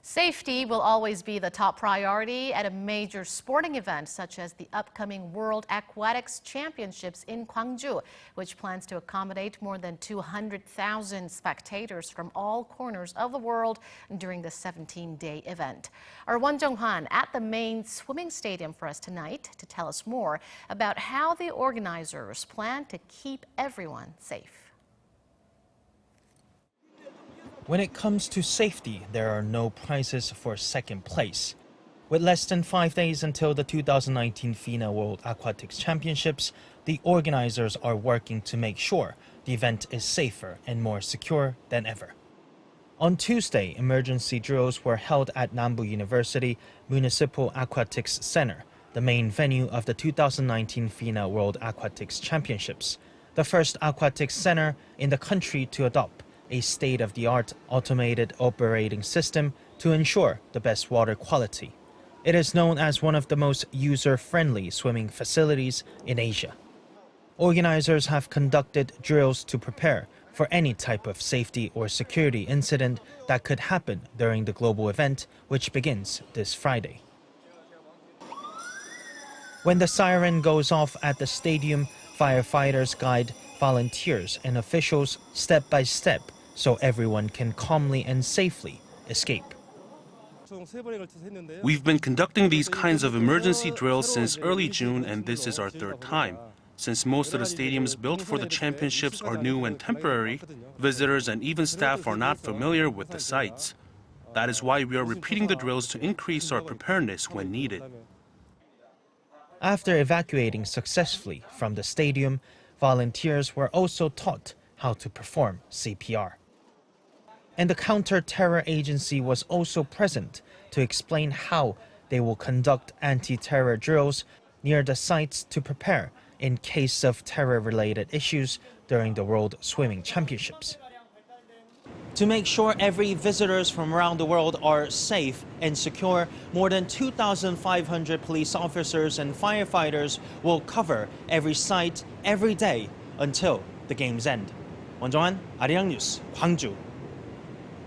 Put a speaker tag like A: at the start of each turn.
A: Safety will always be the top priority at a major sporting event such as the upcoming World Aquatics Championships in Gwangju, which plans to accommodate more than 200,000 spectators from all corners of the world during the 17-day event. Our Won Jung-hwan at the main swimming stadium for us tonight to tell us more about how the organizers plan to keep everyone safe.
B: When it comes to safety, there are no prizes for second place. With less than 5 days until the 2019 FINA World Aquatics Championships, the organizers are working to make sure the event is safer and more secure than ever. On Tuesday, emergency drills were held at Nambu University Municipal Aquatics Center, the main venue of the 2019 FINA World Aquatics Championships, the first aquatics center in the country to adopt a state-of-the-art automated operating system to ensure the best water quality. It is known as one of the most user-friendly swimming facilities in Asia. Organizers have conducted drills to prepare for any type of safety or security incident that could happen during the global event, which begins this Friday. When the siren goes off at the stadium, firefighters guide volunteers and officials step by step so everyone can calmly and safely escape.
C: We've been conducting these kinds of emergency drills since early June, and this is our third time. Since most of the stadiums built for the championships are new and temporary, visitors and even staff are not familiar with the sites. That is why we are repeating the drills to increase our preparedness when needed.
B: After evacuating successfully from the stadium, volunteers were also taught how to perform CPR. And the counter-terror agency was also present to explain how they will conduct anti-terror drills near the sites to prepare in case of terror-related issues during the World Swimming Championships. To make sure every visitors from around the world are safe and secure, more than 2,500 police officers and firefighters will cover every site every day until the games end. Won Jung-hwan, Arirang News, Gwangju.